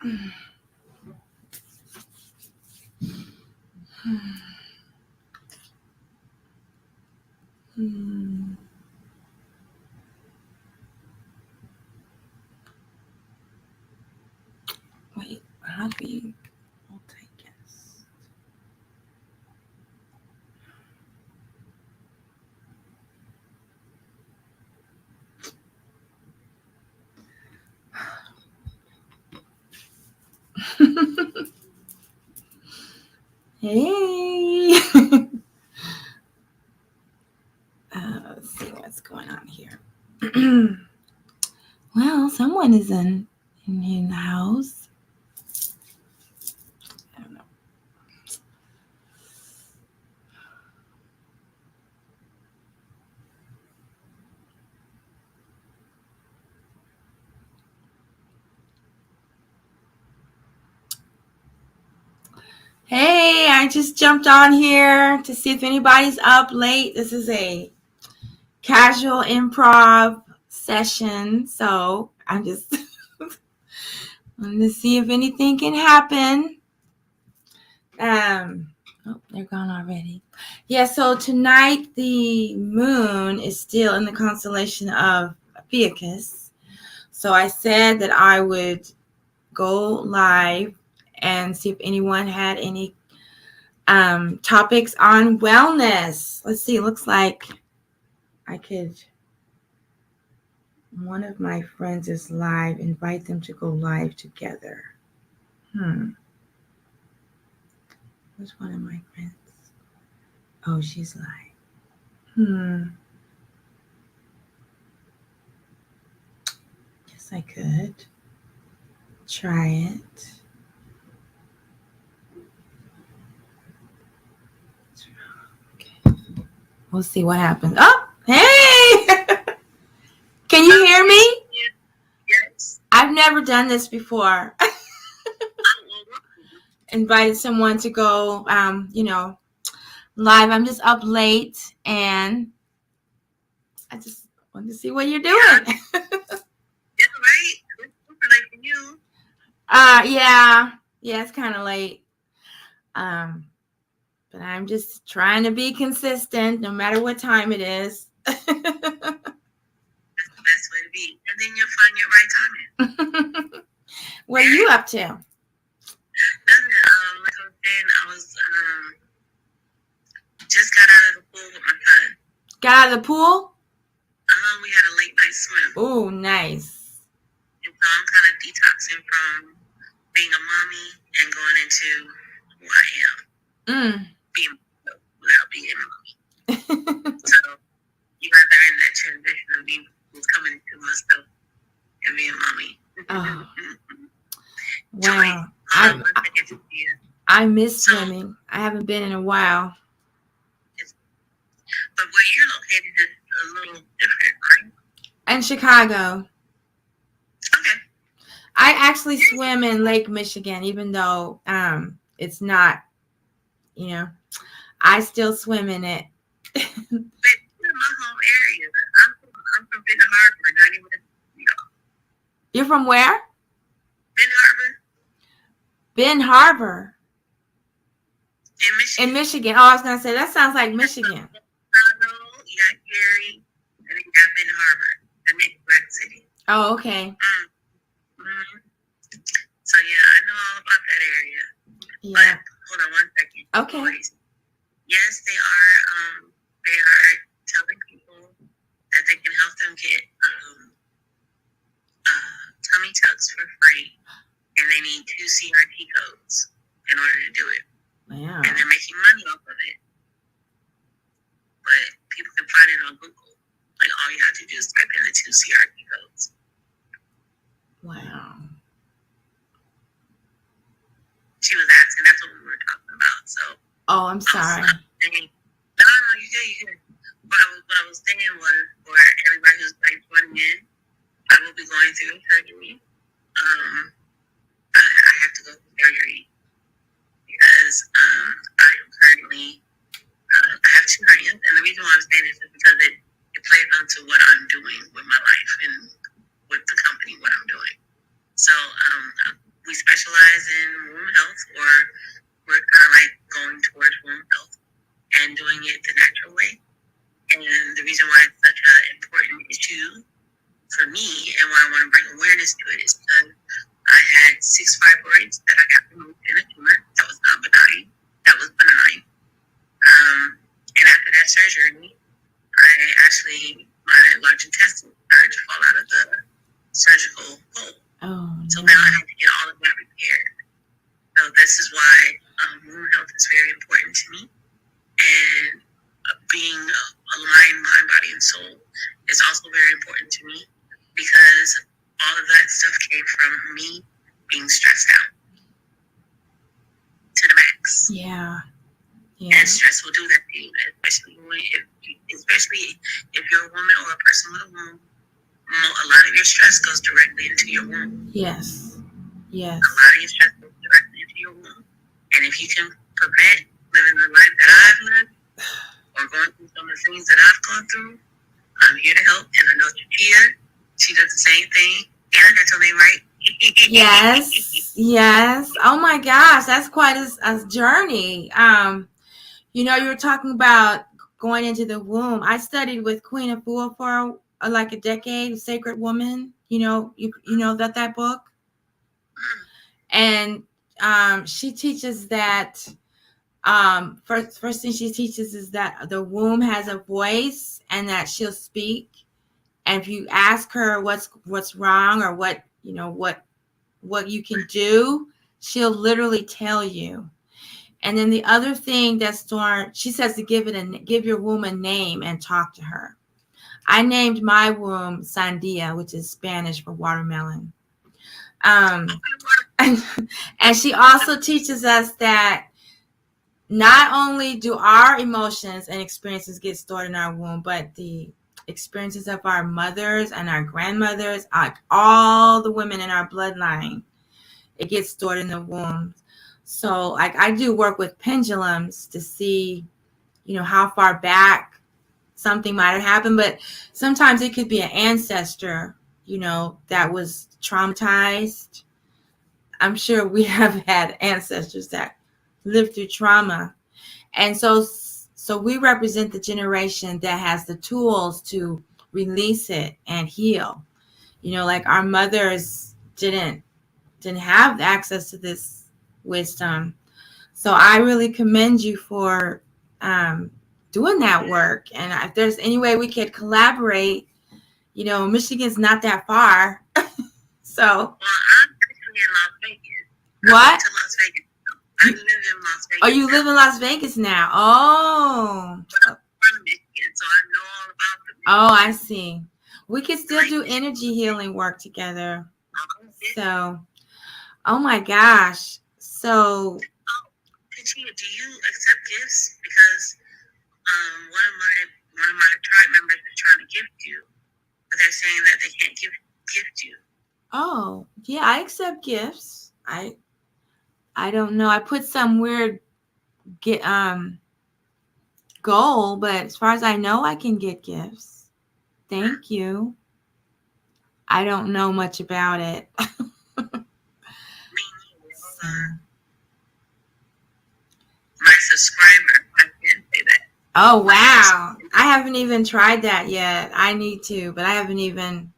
Wait, how do you multi-guest? Hey. Let's see what's going on here. Well, someone is in the house. I don't know. Hey, I just jumped on here to see if anybody's up late. This is a casual improv session, so I'm just wanting to see if anything can happen. Oh, they're gone already. Yeah, so tonight the moon is still in the constellation of Ophiuchus. So I said that I would go live and see if anyone had any topics on wellness. Let's see, it looks like I could, one of my friends is live, invite them to go live together. Who's one of my friends? Oh, she's live. Guess I could try it. Okay. We'll see what happens. Oh, hey! Can you hear me? Yes. I've never done this before. Invited someone to go, live. I'm just up late, and I just wanted to see what you're doing. It's right. It's super late for you. Yeah, it's kind of late. But I'm just trying to be consistent, no matter what time it is. That's the best way to be, and then you'll find your right timing. What are you up to? Nothing. Like I was saying, I was just got out of the pool with my son. Got out of the pool? We had a late night swim. Oh, nice. And so I'm kind of detoxing from being a mommy and going into who I am. Being without being a mommy. So you guys are in that transition of me who's coming into myself and being a mommy. Oh. Wow. I miss swimming. I haven't been in a while. But where you're located is a little different, right? In Chicago. Okay. I actually swim in Lake Michigan, even though it's not, I still swim in it. But you're in my home area. I'm from Benton Harbor, not even, You're from where? Benton Harbor. Benton Harbor. In Michigan. In Michigan. Oh, I was going to say, that sounds like Michigan. Chicago, you got Gary, and then you got Benton Harbor, the next black city. Oh, okay. So, yeah, I know all about that area. Yeah. But, hold on one second. Okay. Please. Yes, they are telling people that they can help them get tummy tucks for free, and they need 2 CRT codes in order to do it. Wow. And they're making money off of it. But people can find it on Google. Like, all you have to do is type in the 2 CRT codes. Wow. She was asking, that's what we were talking about. So. Oh, I'm sorry. No, you good. What I was saying was, for everybody who's like joining in, I will be going through surgery. I have to go through surgery because I am currently, I have 2 hernias, and the reason why I'm saying this is because it plays onto what I'm doing with my life and with the company, what I'm doing. So we specialize for me, and why I want to bring awareness to it, is because I had 6 fibroids that I got removed in a tumor that was not benign. That was benign. And after that surgery, my large intestine started to fall out of the surgical hole. Oh, so no. now I have to get all of that repaired. So this is why wound health is very important to me. And being aligned mind, body, and soul is also very important to me, because all of that stuff came from me being stressed out to the max. Yeah. And stress will do that to you, especially if you're a woman or a person with a womb. A lot of your stress goes directly into your womb. Yes. A lot of your stress goes directly into your womb. And if you can prevent living the life that I've lived, or going through some of the things that I've gone through, I'm here to help. And I know Chia, she does the same thing. And I got your name right. Yes. Oh my gosh, that's quite a journey. You were talking about going into the womb. I studied with Queen Afua for like a decade, Sacred Woman. You know that book, and she teaches that first thing she teaches is that the womb has a voice and that she'll speak. And if you ask her what's wrong or what you can do, she'll literally tell you. And then the other thing she says to give your womb a name and talk to her. I named my womb Sandia, which is Spanish for watermelon. And she also teaches us that not only do our emotions and experiences get stored in our womb, but the experiences of our mothers and our grandmothers, like all the women in our bloodline, it gets stored in the womb. So like I do work with pendulums to see, how far back something might have happened, but sometimes it could be an ancestor, that was traumatized. I'm sure we have had ancestors that lived through trauma. And so we represent the generation that has the tools to release it and heal. Like our mothers didn't have access to this wisdom. So I really commend you for doing that work. And if there's any way we could collaborate, Michigan's not that far. So. Well, I'm actually in Las Vegas. What? To Las Vegas. I live in Las Vegas. Oh, you live in Las Vegas now. Oh. But I'm from Michigan, so I know all about the Michigan. Oh, I see. We could still do energy healing work together. So, oh my gosh. So. Katia, do you accept gifts? Because one of my tribe members is trying to gift you, but they're saying that they can't gift you. Oh, yeah, I accept gifts. I don't know. I put some weird goal, but as far as I know, I can get gifts. Thank you. I don't know much about it. So, my subscriber, I can say that. Oh, wow. I haven't even tried that yet. I need to, but I haven't even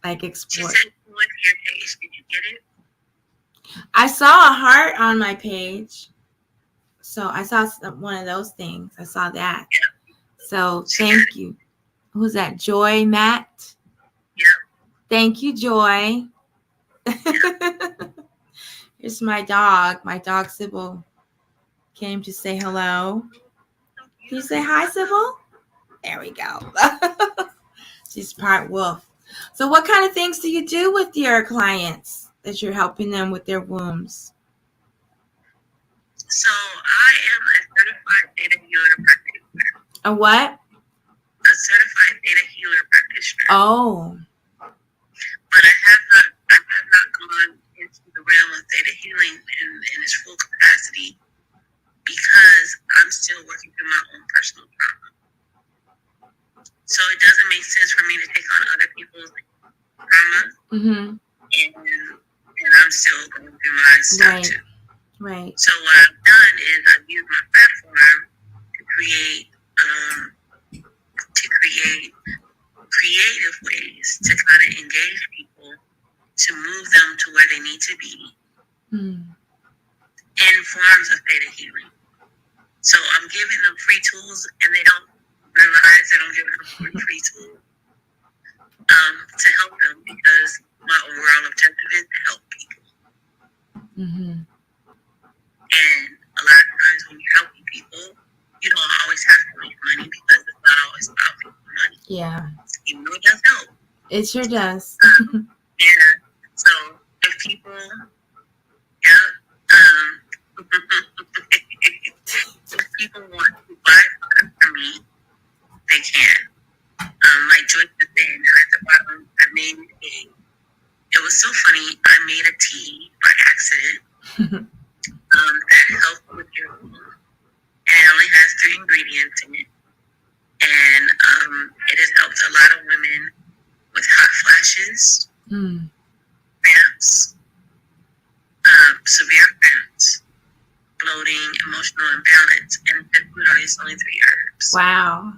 explored. She said you went to your page. Did you get it? I saw a heart on my page. So I saw one of those things. I saw that. Yeah. So thank you. Who's that? Joy Matt? Yeah. Thank you, Joy. Yeah. Here's my dog. My dog Sybil came to say hello. Can you say hi, Sybil? There we go. She's part wolf. So what kind of things do you do with your clients that you're helping them with their wombs? So I am a certified theta healer practitioner. A what? A certified theta healer practitioner. Oh. But I have not gone into the realm of theta healing in its full capacity, because I'm still working through my own personal trauma. So it doesn't make sense for me to take on other people's trauma. Mm-hmm. And I'm still going through my stuff too. Right. So what I've done is I've used my platform to create creative ways to try to engage people to move them to where they need to be in forms of theta healing. So I'm giving them free tools, and they don't realize that I'm giving them free tools to help them, because my overall objective is to help people. And a lot of times when you're helping people, you don't always have to make money, because it's not always about making money. Yeah. Even though it does help. It sure does. Yeah. So if people, if people want to buy products from me, they can. Like Joyce was saying, at the bottom, I made it was so funny, I made a tea by accident that helps with your mood. And it only has 3 ingredients in it. And it has helped a lot of women with hot flashes, cramps, severe cramps, bloating, emotional imbalance, and it's only 3 herbs. Wow.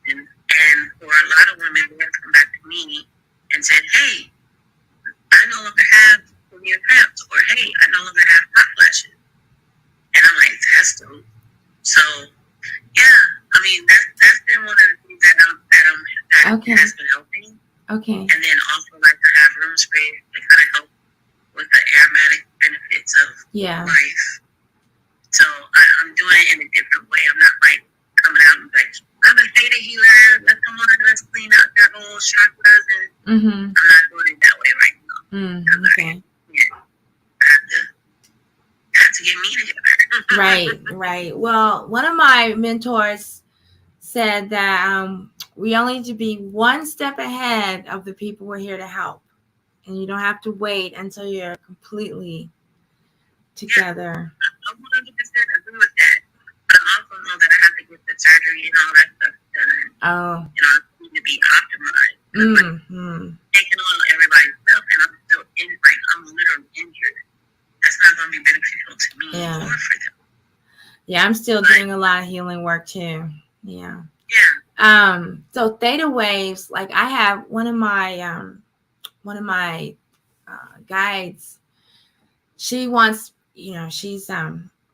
And for a lot of women, they have come back to me and said, hey, I no longer have severe cramps, or hey, I no longer have hot flashes. And I'm like, that's dope. So, yeah, I mean, that's been one of the things that has been helping. Okay. And then also, like, I have room sprays that kind of help with the aromatic benefits of life. So I'm doing it in a different way. I'm not like coming out and like, I'm a theta healer. Let's come on and let's clean out their whole chakras. And I'm not doing it that way right now. Okay. I have to get me together. Right. Well, one of my mentors said that we only need to be one step ahead of the people we're here to help. And you don't have to wait until you're completely together. I 100% agree with that. But I also know that I have to get the surgery and all that stuff done. Oh. In order for me to be optimized. Taking on everybody's stuff, and I'm still I'm literally injured. That's not going to be beneficial to me or for them. Yeah, I'm still doing a lot of healing work too. Yeah. So theta waves, like I have one of my guides. She wants, she's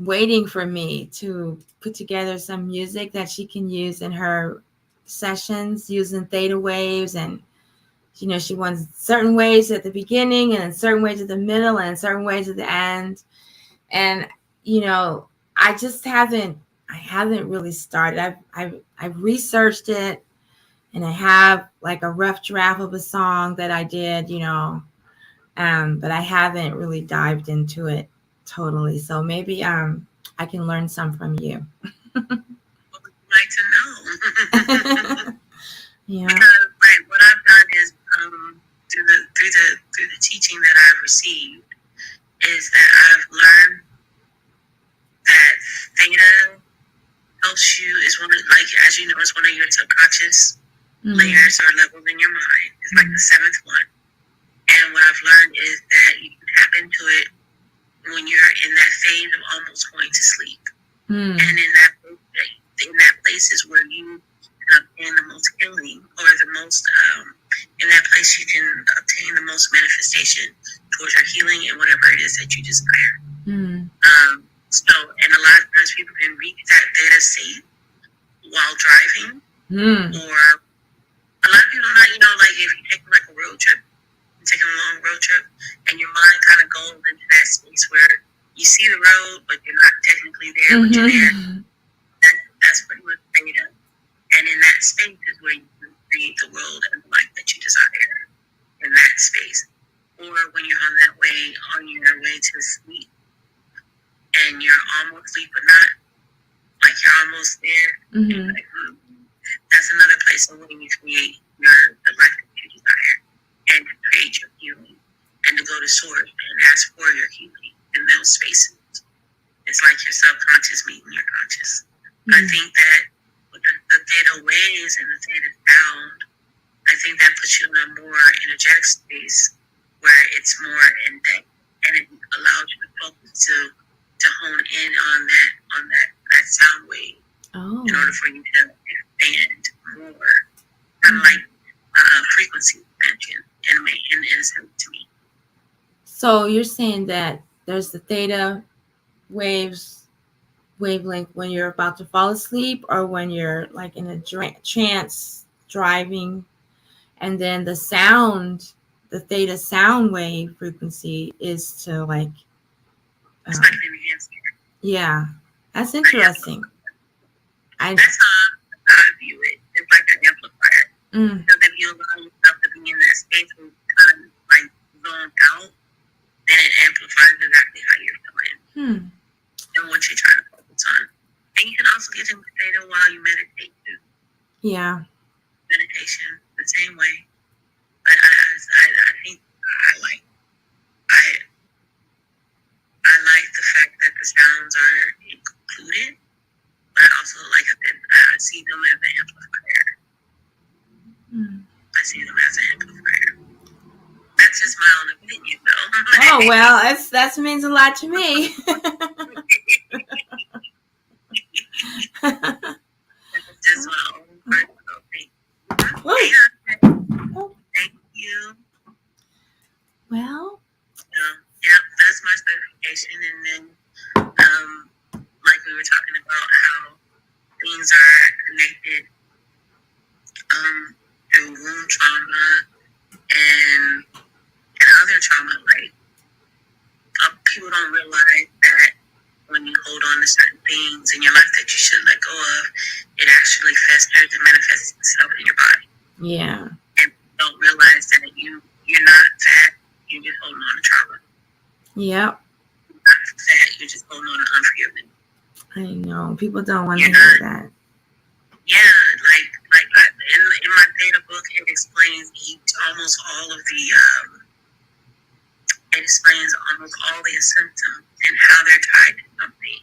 waiting for me to put together some music that she can use in her sessions using theta waves, and she wants certain waves at the beginning and certain waves at the middle and certain waves at the end. And I just haven't really started. I've researched it, and I have like a rough draft of a song that I did, but I haven't really dived into it totally. So maybe I can learn some from you. Well, would you like to know? Yeah. Because what I've done is through the teaching that I've received is that I've learned that theta helps you is one of, like, as you know, it's one of your subconscious layers or levels in your mind. It's like the 7th one. And what I've learned is that you can tap into it when you're in that phase of almost going to sleep. And in that place is where you can obtain the most healing, or the most in that place you can obtain the most manifestation towards your healing and whatever it is that you desire. So, and a lot of times people can reach that theta state while driving, or a lot of people don't, like if you take like a road trip, taking a long road trip, and your mind kind of goes into that space where you see the road, but you're not technically there, but you're there. That's pretty much theta. And in that space is where you can create the world and the life that you desire in that space. Or when you're on your way to sleep, and you're almost asleep, but not like you're almost there. That's another place where you create the life that you desire, and to create your healing, and to go to source and ask for your healing in those spaces. It's like your subconscious meeting your conscious. I think that with the theta waves and the theta sound, I think that puts you in a more energetic space where it's more in depth, and it allows you to focus to hone in on that sound wave in order for you to expand more, kind of like frequency expansion. So you're saying that there's the theta wavelength when you're about to fall asleep, or when you're like in a trance driving, and then the theta sound wave frequency is to like, it's like an enhancer. Yeah, that's interesting. That's how I view it. It's like an amplifier. Because if you allow yourself to be in that space and kind of like zone out, then it amplifies exactly how you're feeling and what you're trying to focus on. And you can also get into theta while you meditate too. Yeah. Meditation, the same way. But I think I like the fact that the sounds are included, but I also, like I said, I see them as an amplifier. I see them as an amplifier. That's just my own opinion, though. Oh, well, that means a lot to me. That's just my own personal thing. Thank you. Well. Yep, that's my certification. And then, like we were talking about how things are connected through wound trauma and other trauma. Like, people don't realize that when you hold on to certain things in your life that you should let go of, it actually festers and manifests itself in your body. Yeah. And don't realize that you're not fat, you're just holding on to trauma. Yep. You're not fat, you're just holding on to unforgiveness. I know. People don't want to hear that. Yeah, like in my data book, it explains almost all of the symptoms and how they're tied to something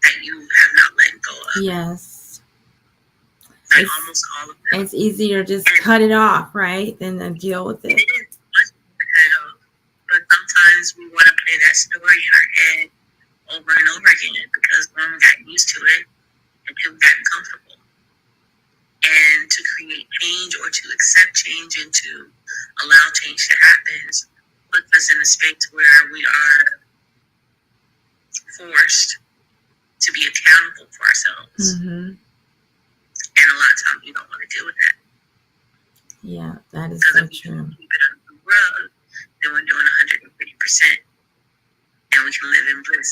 that you have not let go of. Yes. Like almost all of them. It's easier to just cut it off, right, than to deal with it. It is much easier to cut it off. But sometimes we want to play that story in our head over and over again because when we got used to it and we've gotten comfortable. And to create change or to accept change and to allow change to happen puts us in a space where we are forced to be accountable for ourselves. And a lot of times we don't want to deal with that. Yeah, that is so true. Keep it under the rug, then we're doing 150%. And we can live in bliss.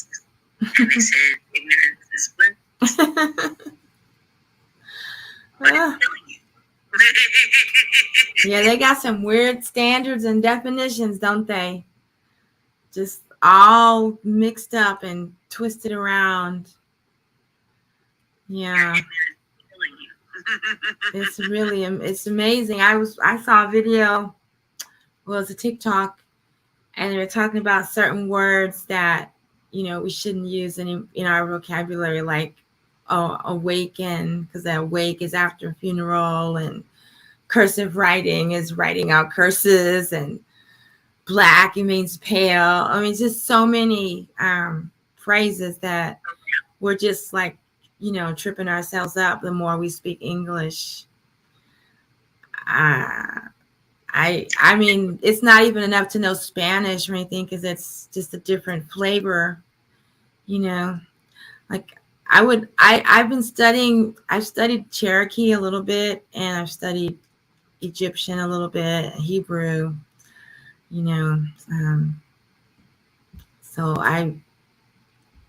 And they said ignorance is bliss. But it's killing you. Yeah, they got some weird standards and definitions, don't they? Just all mixed up and twisted around. Yeah. It's amazing. I saw a video, well, it's a TikTok, and they were talking about certain words that, we shouldn't use in our vocabulary, like awaken, because that awake is after a funeral, and cursive writing is writing out curses, and black, it means pale. I mean, just so many phrases that we're just like, tripping ourselves up the more we speak English. I mean, it's not even enough to know Spanish or anything, because it's just a different flavor, like I've studied Cherokee a little bit, and I've studied Egyptian a little bit, Hebrew, so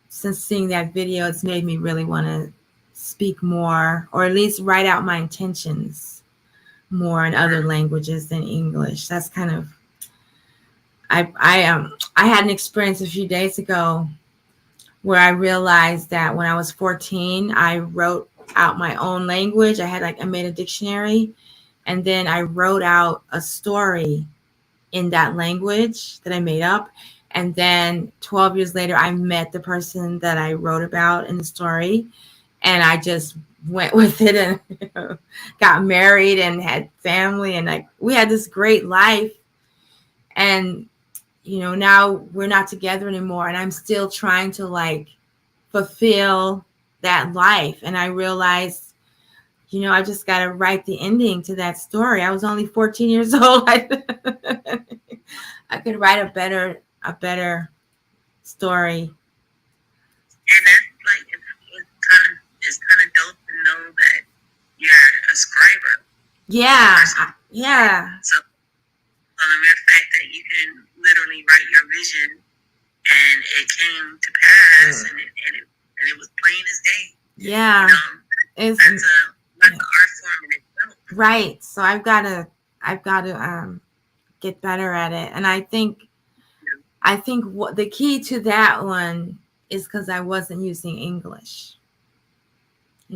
since seeing that video, it's made me really want to speak more, or at least write out my intentions more in other languages than English. That's kind of, I had an experience a few days ago where I realized that when I was 14, I wrote out my own language. I made a dictionary, and then I wrote out a story in that language that I made up. And then 12 years later, I met the person that I wrote about in the story, and I just went with it and got married and had family, and we had this great life. And now we're not together anymore, and I'm still trying to fulfill that life. And I realized, I just got to write the ending to that story. I was only 14 years old. I could write a better a better story. And that's like it's kind of dope to know that you're a scriber. Yeah, yeah. So the mere fact that you can literally write your vision and it came to pass and it was plain as day. Yeah, that's an art form in itself. Right. So I've got to get better at it, and I think what the key to that one is because I wasn't using English.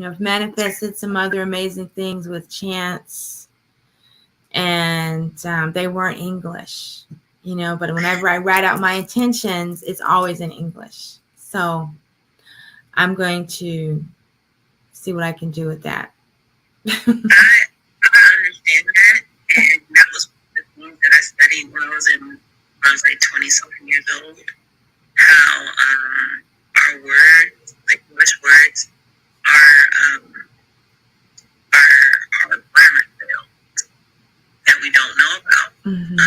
I've manifested some other amazing things with chants, and they weren't English. But whenever I write out my intentions, it's always in English. So I'm going to see what I can do with that. I understand that, and that was the things that I studied when I was like 20-something years old. How our words, like English words, are grammar fields that we don't know about. Mm-hmm.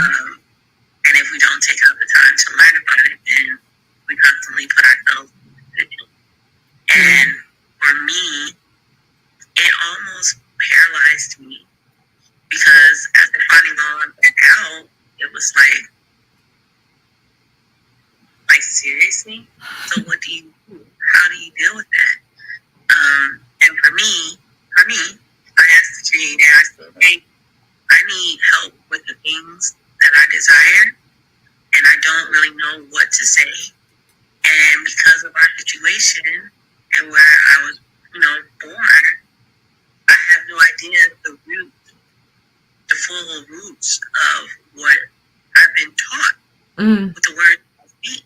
And if we don't take out the time to learn about it, then we constantly put ourselves in the position. And for me, it almost paralyzed me because after finding all of that out, it was like seriously? So what do you do? How do you deal with that? And for me, I asked the creator, I said, hey, I need help with the things that I desire, and I don't really know what to say. And because of our situation and where I was, born, I have no idea the full roots of what I've been taught with the word I speak.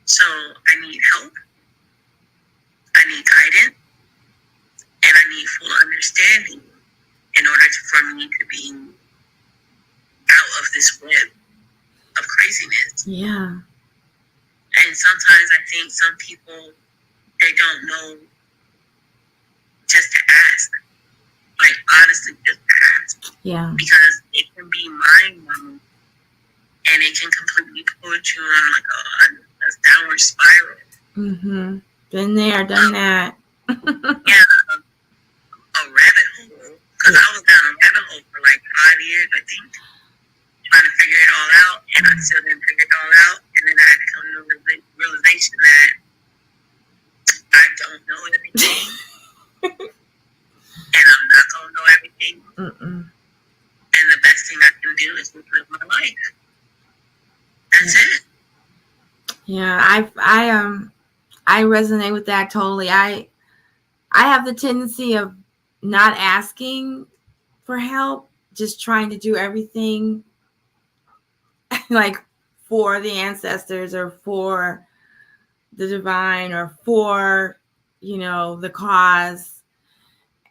So I need help, I need guidance, and I need full understanding in order for me to be out of this web of craziness. Yeah. And sometimes I think some people, they don't know just to ask. Like, honestly, just to ask. Yeah. Because it can be mind-numbing, and it can completely put you on like a downward spiral. Mm-hmm. Been there, done that. Yeah, a rabbit hole. Because I was down a rabbit hole for like 5 years, I think, trying to figure it all out, and I still didn't figure it all out. And then I had to come to the realization that I don't know everything, and I'm not gonna know everything. Mm-mm. And the best thing I can do is live my life. That's it. Yeah, I resonate with that totally. I have the tendency of not asking for help, just trying to do everything like for the ancestors or for the divine or for, the cause.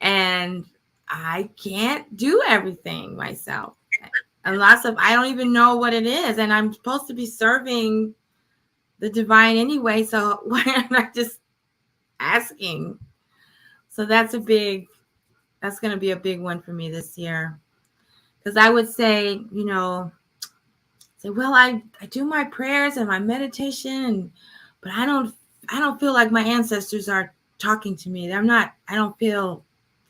And I can't do everything myself. And lots of, I don't even know what it is. And I'm supposed to be serving the divine anyway. So why am I just asking? So that's going to be a big one for me this year. Because I would say, well, I do my prayers and my meditation, but I don't feel like my ancestors are talking to me. I don't feel,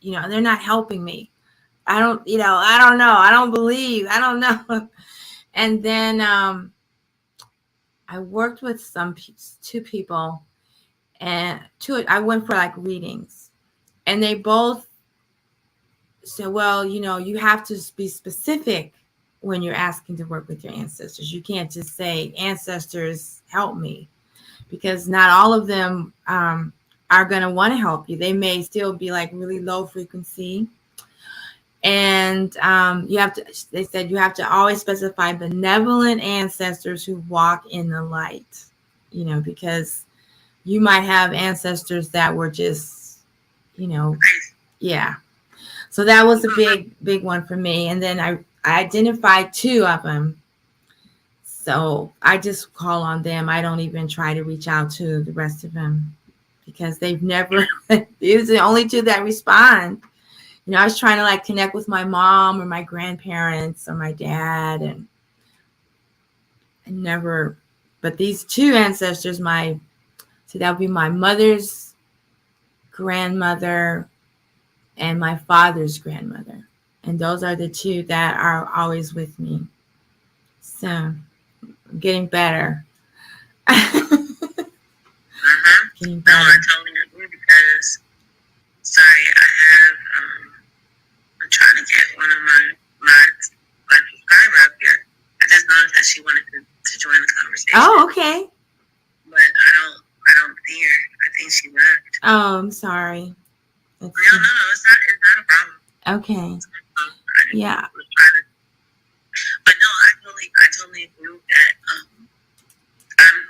they're not helping me. I don't know. I don't believe. I don't know. And then I worked with two people, and I went for like readings, and they both said, well, you have to be specific when you're asking to work with your ancestors. You can't just say, ancestors, help me, because not all of them are going to want to help you. They may still be like really low frequency. And they said you have to always specify benevolent ancestors who walk in the light, because you might have ancestors that were just, yeah. So that was a big one for me. And then I identified two of them. So I just call on them. I don't even try to reach out to the rest of them because they've never, these are the only two that respond. I was trying to like connect with my mom or my grandparents or my dad, and I never But these two ancestors, that would be my mother's grandmother and my father's grandmother. And those are the two that are always with me. So, I'm getting better. Getting better. No, I totally agree because, sorry, I'm trying to get one of my subscriber up here. I just noticed that she wanted to join the conversation. Oh, okay. But I don't see her. I think she left. Oh, I'm sorry. No, it's not a problem. Okay. Yeah. But no, I totally agree with that.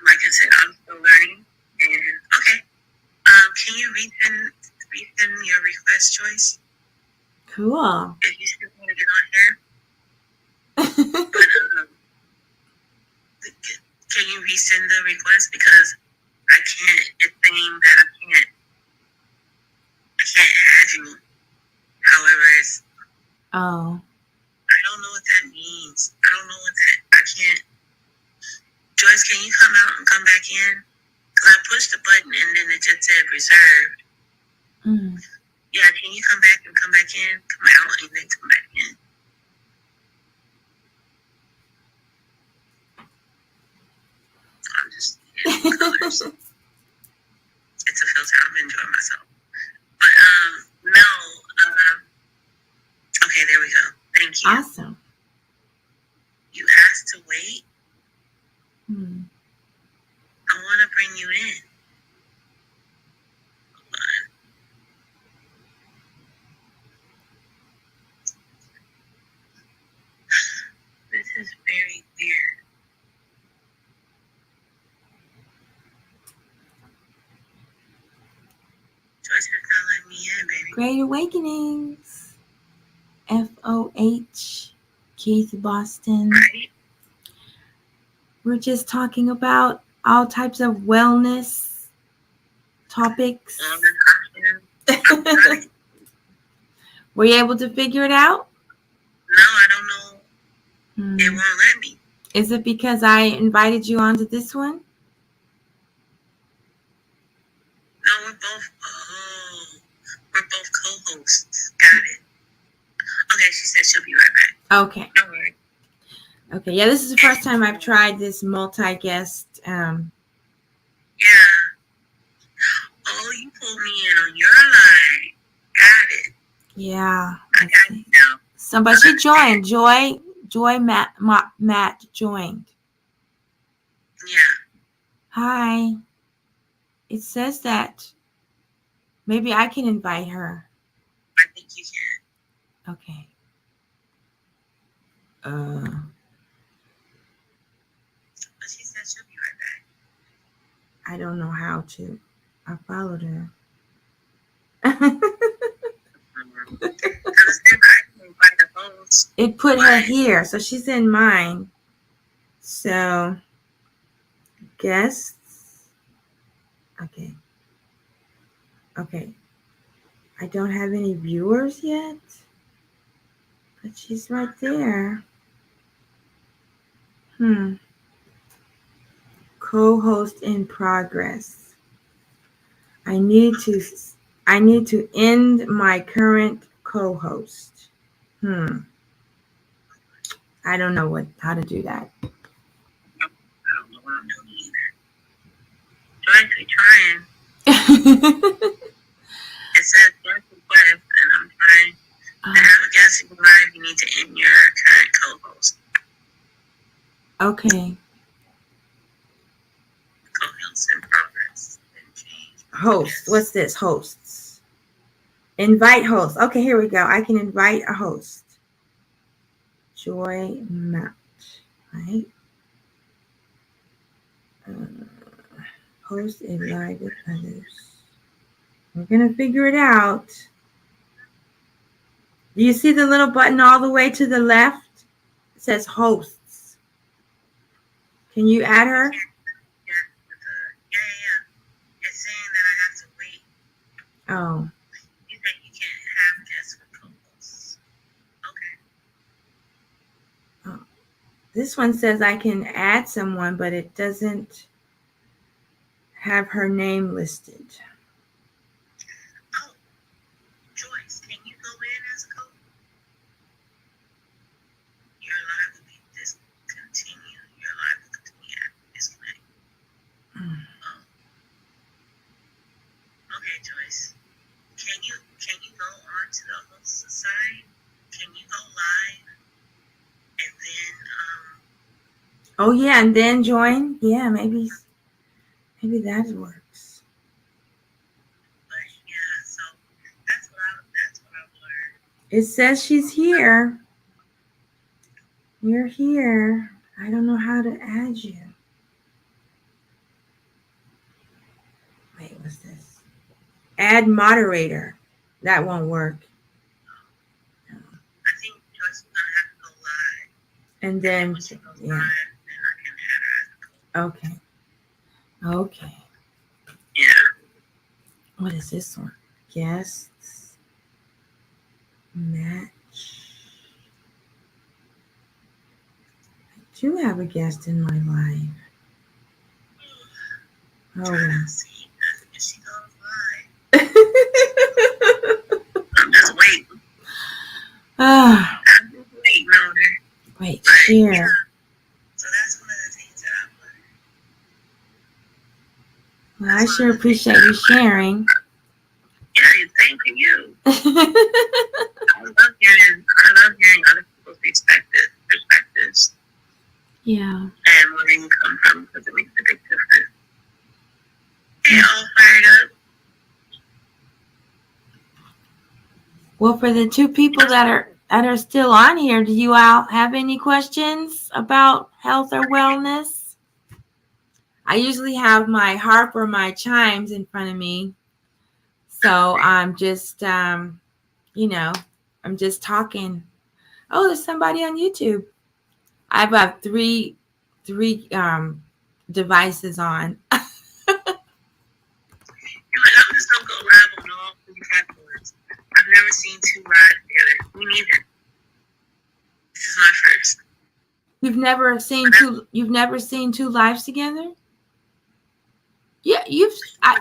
Like I said, I'm still learning. And okay, can you resend your request, Joyce? Cool. If you still want to get on here. But can you resend the request because I can't. It's saying that I can't add you. However, it's. Oh. I don't know what that means. I don't know what that. I can't. Joyce, can you come out and come back in? Because I pushed the button and then it just said reserved. Yeah, can you come back and come back in? Come out and then come back in. I'm just colors. It's a filter. I'm enjoying myself. But no. Okay, there we go. Thank you. Awesome. You asked to wait. I want to bring you in. Hold on. This is very weird. Joyce is not letting me in, baby. Great Awakenings. FOH. Keith Boston. Right? We're just talking about all types of wellness topics. Were you able to figure it out? No, I don't know. It won't let me. Is it because I invited you onto this one? No, we're both co-hosts. Got it. Okay, she said she'll be right back. Okay. Don't worry. Okay, yeah, this is the first time I've tried this multi-guest. Yeah. Oh, you pulled me in on your line. Got it. Yeah. I got it now. Somebody should join. Joy Matt joined. Yeah. Hi. It says that maybe I can invite her. I think you can. Okay. But she said she'll be right back. I don't know how to. I followed her. It put her here, so she's in mine. So, guests. Okay. I don't have any viewers yet, but she's right there. Co-host in progress. I need to end my current co-host. I don't know how to do that. I don't know what I'm doing either. Joyce, we're trying. It says guest request, and I'm trying to have a guest live. You need to end your current co-host. Okay. Co-host in progress. Host. What's this? Hosts. Invite host. Okay, here we go. I can invite a host. Joy Matt. Right? Host a live with others. We're going to figure it out. Do you see the little button all the way to the left? It says hosts. Can you add her? Yeah. It's saying that I have to wait. Oh. You said you can't have guests with co-hosts. Okay. Oh. This one says I can add someone, but it doesn't have her name listed. Oh, Joyce, can you go in as a coach? Your line will be discontinued. Your line will continue after disconnect. Oh. Okay, Joyce. Can you go on to the host side? Can you go live and then Oh yeah, and then join? Yeah, maybe that works. But yeah, so that's what I've learned. It says she's here. You're here. I don't know how to add you. Wait, what's this? Add moderator. That won't work. I think Joyce is gonna have to go live. And then, when she goes yeah. live, then I can add her as a coach. Okay. Yeah. What is this one? Guests. Match. I do have a guest in my life. Oh, well. See if she goes live. I'm just waiting. I'm just waiting on her. Wait, share. Yeah. So that's one of the things that I've learned. Well, I sure appreciate you sharing. Yeah, same to you. I love hearing other people's perspectives. Yeah. And where they come from, because it makes a big difference. Hey, all fired up. Well, for the two people that are still on here, do you all have any questions about health or wellness? I usually have my harp or my chimes in front of me. So I'm just, I'm just talking. Oh, there's somebody on YouTube. I have three devices on. I'm just gonna go live on all three platforms. I've never seen two live together. Me neither. This is my first. You've never seen two lives together? Yeah, usually you have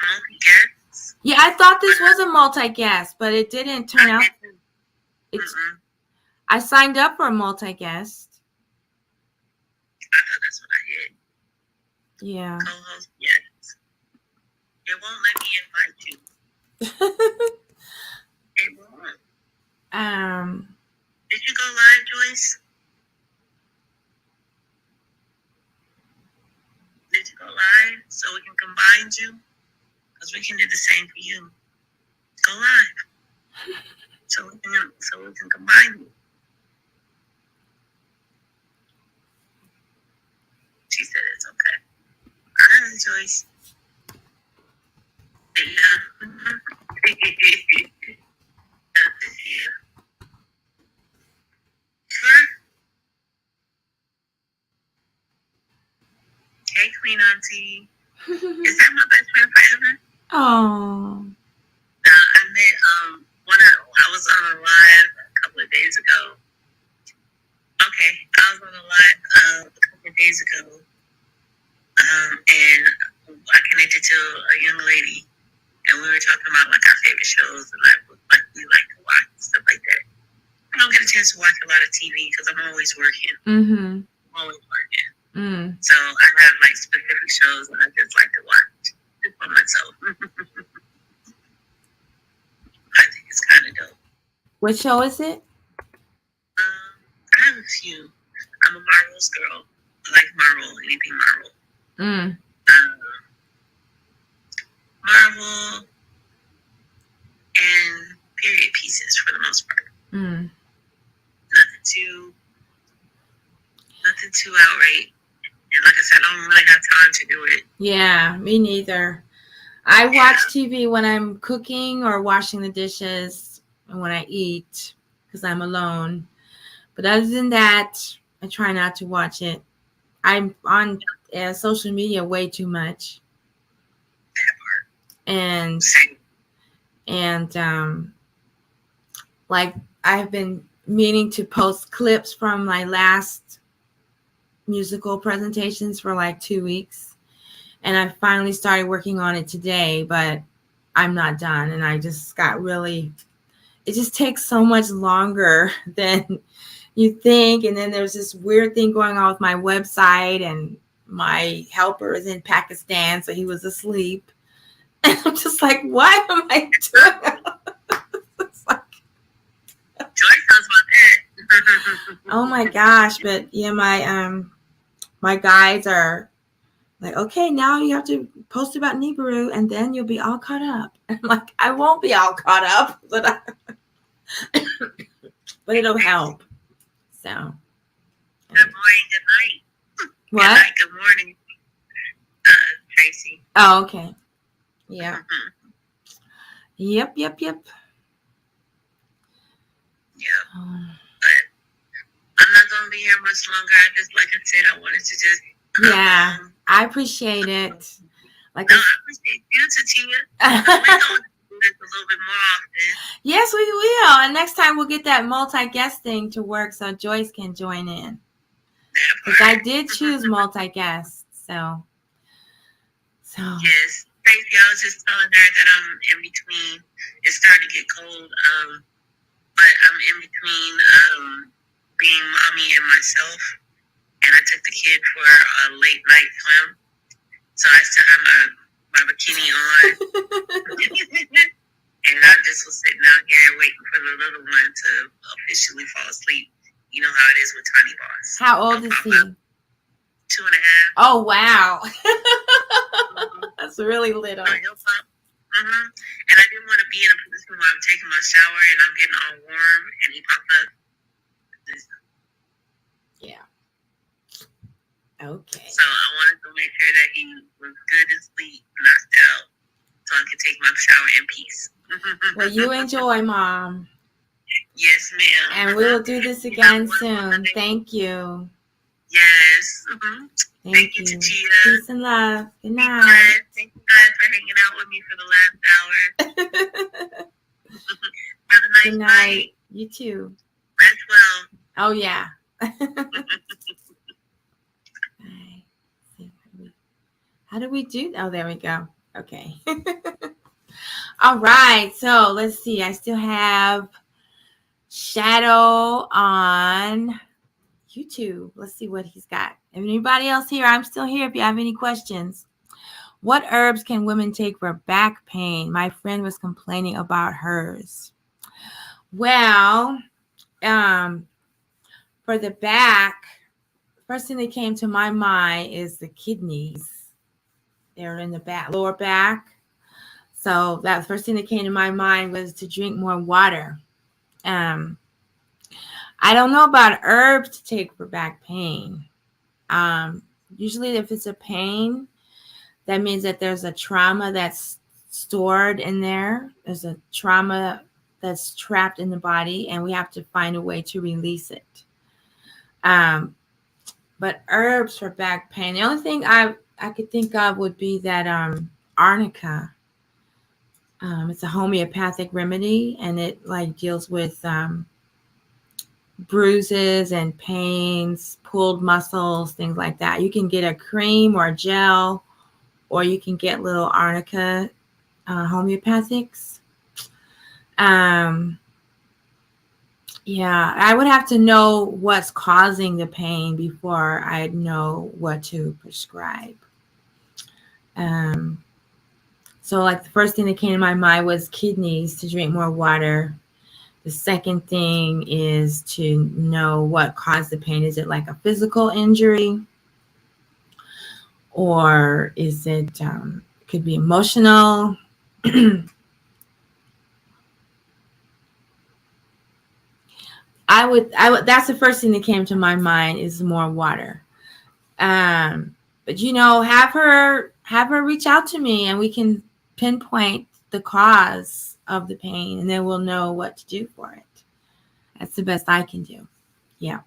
multi-guests. Yeah, I thought this was a multi-guest, but it didn't turn out. I signed up for a multi-guest. I thought that's what I hit. Yeah. Co-host, yes. It won't let me invite you. It won't. Did you go live, Joyce? Did you go live so we can combine you? Because we can do the same for you. Go live. So we can combine you. She said it's okay. All right, Joyce. Yeah. Sure. Hey, Queen Auntie. Is that my best friend forever? Oh. I met I was on a live a couple of days ago. Okay, I was on a live a couple of days ago, and I connected to a young lady, and we were talking about like our favorite shows and like we like to watch and stuff like that. I don't get a chance to watch a lot of TV because I'm always working. Mm-hmm. I'm always working. Mm. So I have like specific shows that I just like to watch just for myself. I think it's kind of dope. What show is it? I have a few. I'm a Marvel's girl. I like Marvel, anything Marvel. Marvel and period pieces for the most part. Nothing too outright. And like I said, I don't really have time to do it. Yeah, me neither. I watch TV when I'm cooking or washing the dishes and when I eat because I'm alone. But other than that, I try not to watch it. I'm on social media way too much. And like I've been meaning to post clips from my last musical presentations for like 2 weeks. And I finally started working on it today, but I'm not done. And I just got really, it just takes so much longer than you think. And then there's this weird thing going on with my website, and my helper is in Pakistan, so he was asleep. And I'm just like, why am I doing it's like, Joyce knows about that. oh my gosh. But yeah, my guides are like, okay, now you have to post about Nibiru and then you'll be all caught up. And I'm like, I won't be all caught up, but but it'll help. So Good morning, good night. What? Good night, good morning, Tracy. Oh, okay. Yeah. Yep. Yeah. Oh. But I'm not gonna be here much longer. I just, like I said, I wanted to just yeah, I appreciate it. Like, no, I appreciate you, Tatia. We're gonna do this a little bit more often. Yes, we will. And next time we'll get that multi-guest thing to work so Joyce can join in. Because I did choose multi-guest, so. Yes, Tracy, I was just telling her that I'm in between. It's starting to get cold, but I'm in between being mommy and myself. And I took the kid for a late night swim, so I still have my bikini on. And I just was sitting out here waiting for the little one to officially fall asleep. You know how it is with tiny boss. How old is he? 2.5. Oh, wow. That's really little. And I didn't want to be in a position where I'm taking my shower and I'm getting all warm and he popped up. Yeah. Okay. So I wanted to make sure that he was good and sleep, knocked out, so I could take my shower in peace. Well, you enjoy, Mom. Yes, ma'am. And we will do this again soon. Thank you. Yes. Thank you. Tatia. Peace and love. Good night. Thank you guys for hanging out with me for the last hour. Have a nice Good night. night. You too. Rest well. Oh, yeah. How do we do? Oh, there we go. Okay. All right. So let's see. I still have Shadow on YouTube. Let's see what he's got. Anybody else here? I'm still here if you have any questions. What herbs can women take for back pain? My friend was complaining about hers. Well, for the back, first thing that came to my mind is the kidneys. They're in the back, lower back. So that first thing that came to my mind was to drink more water. I don't know about herbs to take for back pain. Usually if it's a pain, that means that there's a trauma that's stored in there. There's a trauma that's trapped in the body, and we have to find a way to release it. But herbs for back pain, the only thing I could think of would be that arnica. It's a homeopathic remedy, and it like deals with bruises and pains, pulled muscles, things like that. You can get a cream or a gel, or you can get little arnica homeopathics. Yeah, I would have to know what's causing the pain before I'd know what to prescribe. So like the first thing that came to my mind was kidneys, to drink more water. The second thing is to know what caused the pain. Is it like a physical injury? Or is it, could be emotional? I would, that's the first thing that came to my mind is more water. But have her reach out to me and we can pinpoint the cause of the pain, and then we'll know what to do for it. That's the best I can do. Yeah.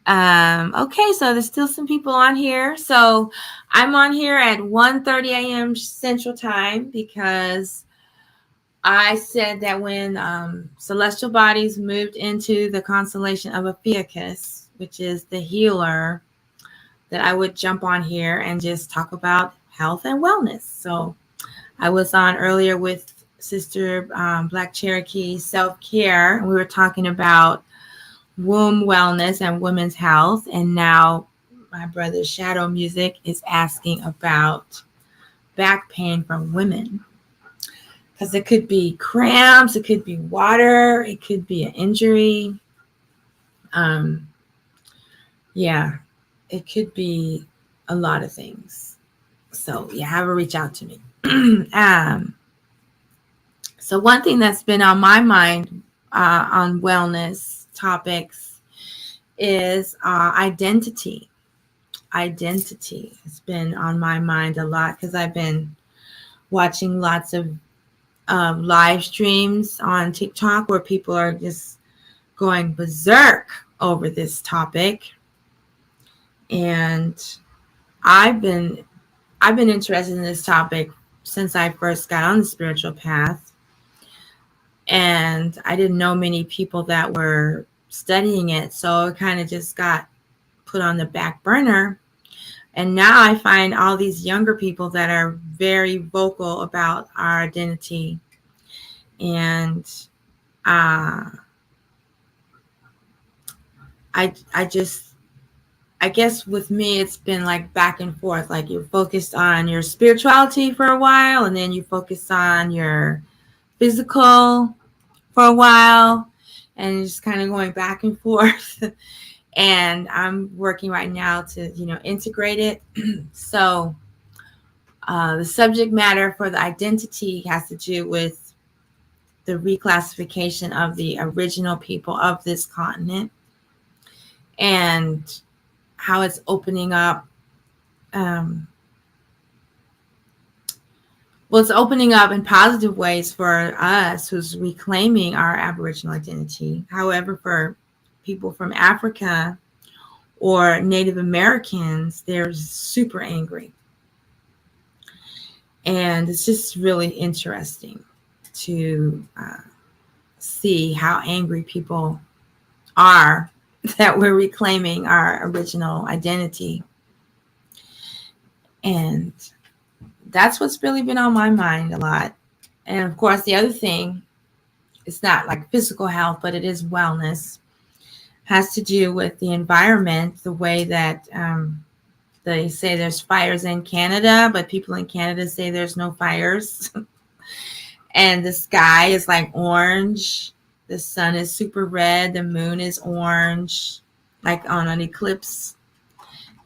Okay, so there's still some people on here. So I'm on here at 1:30 a.m. Central Time because I said that when celestial bodies moved into the constellation of Ophiuchus, which is the healer, that I would jump on here and just talk about health and wellness. So I was on earlier with Sister Black Cherokee self-care, and we were talking about womb wellness and women's health. And now my brother Shadow Music is asking about back pain from women. Because it could be cramps, it could be water, it could be an injury. Yeah, it could be a lot of things. So yeah, have her reach out to me. So one thing that's been on my mind on wellness topics is identity. Identity has been on my mind a lot because I've been watching lots of live streams on TikTok where people are just going berserk over this topic. And I've been interested in this topic since I first got on the spiritual path. And I didn't know many people that were studying it. So it kind of just got put on the back burner. And now I find all these younger people that are very vocal about our identity. And I guess with me, it's been like back and forth. Like you're focused on your spirituality for a while, and then you focus on your physical for a while, and just kind of going back and forth. And I'm working right now to, integrate it. So the subject matter for the identity has to do with the reclassification of the original people of this continent and how it's opening up. It's opening up in positive ways for us who's reclaiming our Aboriginal identity. However, for people from Africa or Native Americans, they're super angry. And it's just really interesting to see how angry people are that we're reclaiming our original identity. And that's what's really been on my mind a lot. And of course, the other thing, it's not like physical health, but it is wellness, has to do with the environment, the way that they say there's fires in Canada, but people in Canada say there's no fires. And the sky is like orange. The sun is super red. The moon is orange, like on an eclipse.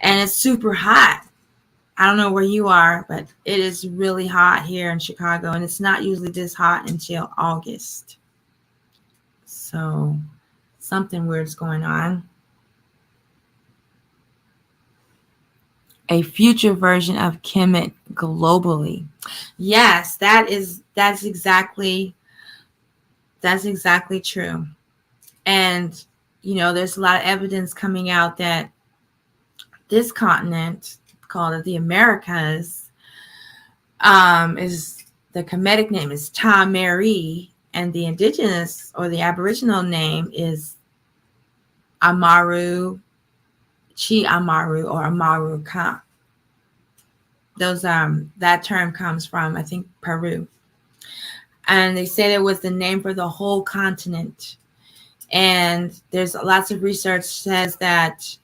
And it's super hot. I don't know where you are, but it is really hot here in Chicago, and it's not usually this hot until August. So something weird's going on. A future version of Kemet globally. Yes, that's exactly true. And there's a lot of evidence coming out that this continent, called the Americas, is the Kemetic name is Ta-Meri, and the indigenous or the Aboriginal name is Amaru, Chi Amaru, or Amaru Ka. Those that term comes from, I think, Peru. And they said it was the name for the whole continent. And there's lots of research says that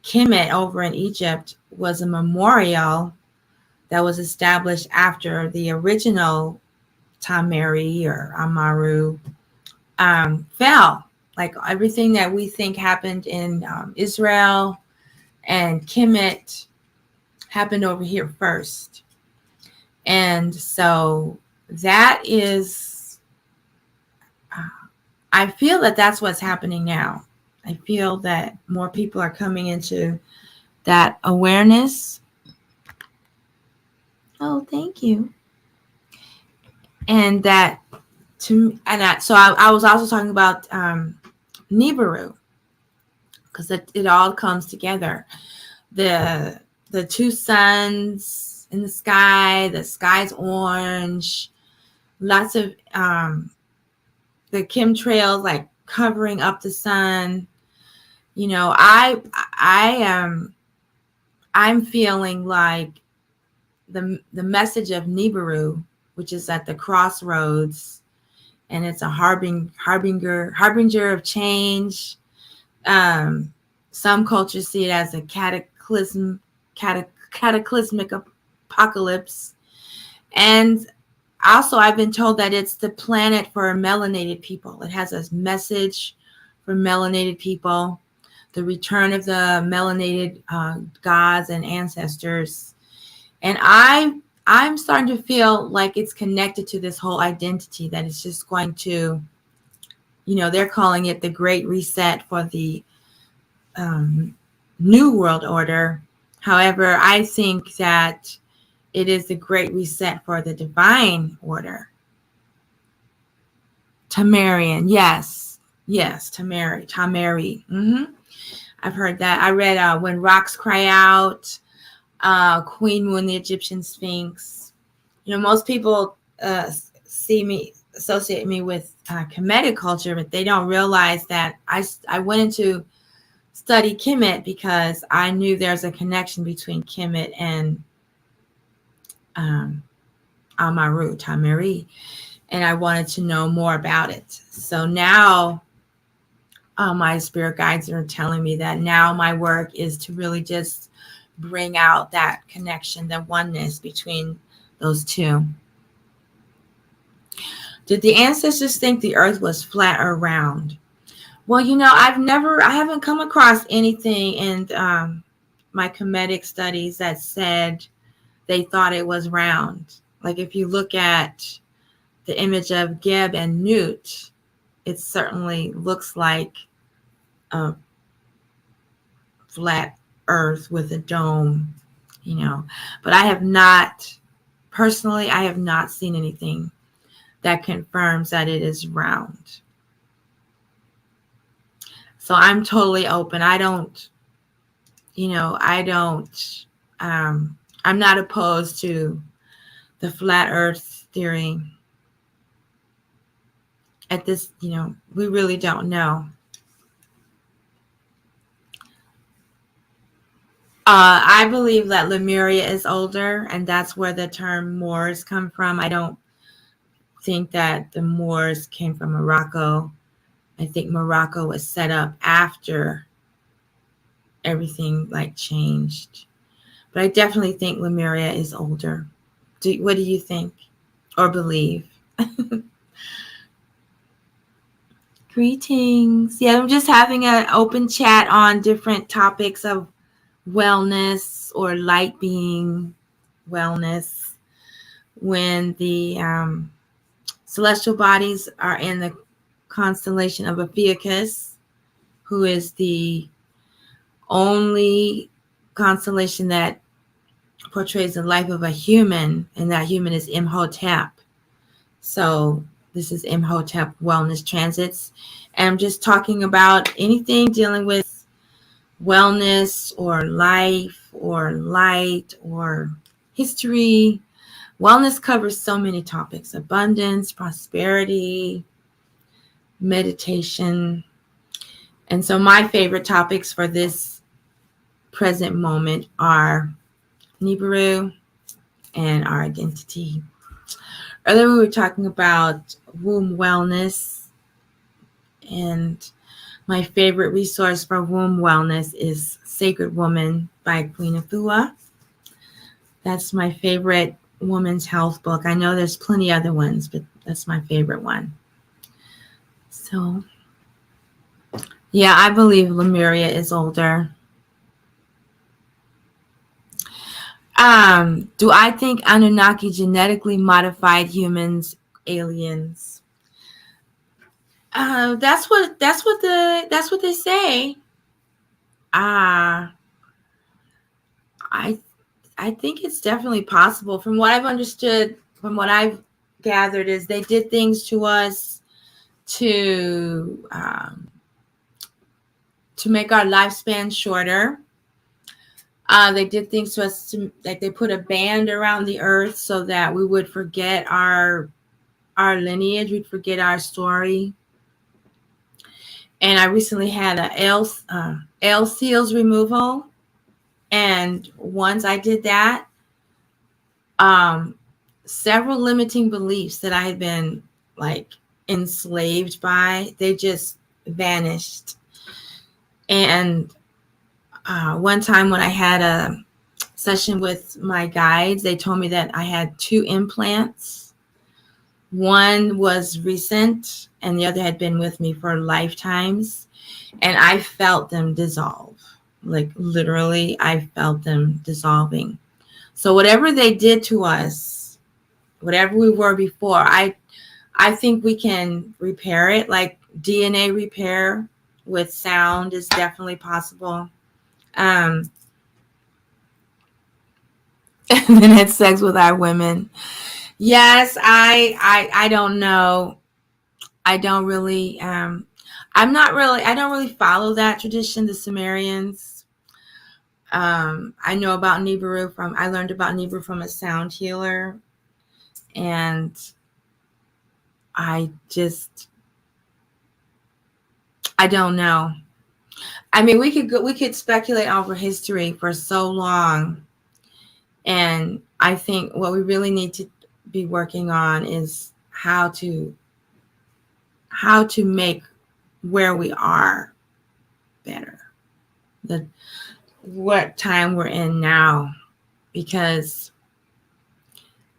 Kemet over in Egypt was a memorial that was established after the original Ta-Meri or Amaru fell. Like everything that we think happened in Israel and Kemet happened over here first. And so that is, I feel that that's what's happening now. I feel that more people are coming into that awareness. Oh, thank you. And that so I was also talking about Nibiru, because it all comes together. The two suns in the sky's orange. lots of the chemtrails like covering up the sun. You know, I'm feeling like the message of Nibiru, which is at the crossroads, and it's a harbinger of change. Some cultures see it as a cataclysmic apocalypse, and also I've been told that it's the planet for melanated people. It has a message for melanated people, the return of the melanated gods and ancestors. And I'm starting to feel like it's connected to this whole identity, that it's just going to, you know, they're calling it the Great Reset for the New World Order. However, I think that it is the Great Reset for the Divine Order. Tamarian, yes, Tamari. I've heard that. I read When Rocks Cry Out, Queen Moon, the Egyptian Sphinx. You know, most people associate me with Kemetic culture, but they don't realize that I went into study Kemet because I knew there's a connection between Kemet and Amaru, Tamari, and I wanted to know more about it. So now my spirit guides are telling me that now my work is to really just bring out that connection, the oneness between those two. Did the ancestors think the earth was flat or round? Well, you know, I haven't come across anything in my Kemetic studies that said they thought it was round. Like if you look at the image of Geb and Nut, it certainly looks like a flat earth with a dome, you know. But I have not seen anything that confirms that it is round. So I'm totally open. I'm not opposed to the flat earth theory. At this, you know, we really don't know. I believe that Lemuria is older, and that's where the term Moors come from. I don't think that the Moors came from Morocco. I think Morocco was set up after everything like changed. But I definitely think Lemuria is older. What do you think or believe? Greetings. Yeah, I'm just having an open chat on different topics of wellness or light being wellness. When the celestial bodies are in the constellation of Ophiuchus, who is the only constellation that portrays the life of a human, and that human is Imhotep. So this is Imhotep wellness transits. And I'm just talking about anything dealing with wellness or life or light or history. Wellness covers so many topics: abundance, prosperity, meditation. And so my favorite topics for this present moment are Nibiru and our identity. Earlier we were talking about womb wellness, and my favorite resource for womb wellness is Sacred Woman by Queen Afua. That's my favorite woman's health book. I know there's plenty other ones, but that's my favorite one. So, yeah, I believe Lemuria is older. Do I think Anunnaki genetically modified humans, aliens? That's what they say. I think it's definitely possible. From what I've understood, from what I've gathered, is they did things to us to make our lifespan shorter. They did things to us like they put a band around the earth so that we would forget our our lineage. We'd forget our story. And I recently had a L seals removal. And once I did that, several limiting beliefs that I had been like enslaved by, they just vanished. And one time when I had a session with my guides, they told me that I had 2 implants. One was recent and the other had been with me for lifetimes. And I felt them dissolve. Like literally, I felt them dissolving. So whatever they did to us, whatever we were before, I think we can repair it. Like DNA repair with sound is definitely possible. And then had sex with our women. Yes, I don't know. I don't really I don't really follow that tradition, the Sumerians. I know about Nibiru I learned about Nibiru from a sound healer, and I don't know. I mean, we could speculate over history for so long, and I think what we really need to be working on is how to make where we are better. What time we're in now, because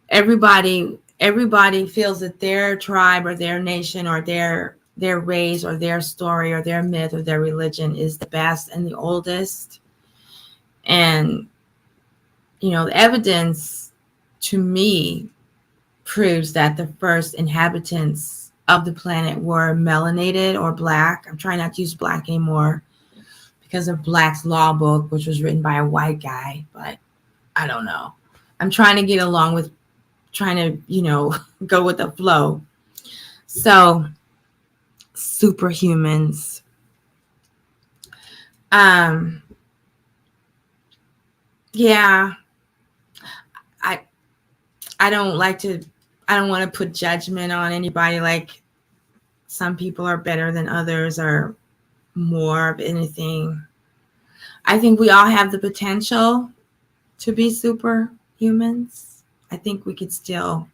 everybody feels that their tribe or their nation or their race or their story or their myth or their religion is the best and the oldest. And the evidence to me proves that the first inhabitants of the planet were melanated or black. I'm trying not to use black anymore because of Black's Law book, which was written by a white guy, but I don't know. I'm trying to get along with trying to, go with the flow. So superhumans. Yeah. I don't want to put judgment on anybody. Like some people are better than others or more of anything. I think we all have the potential to be superhumans. I think we could still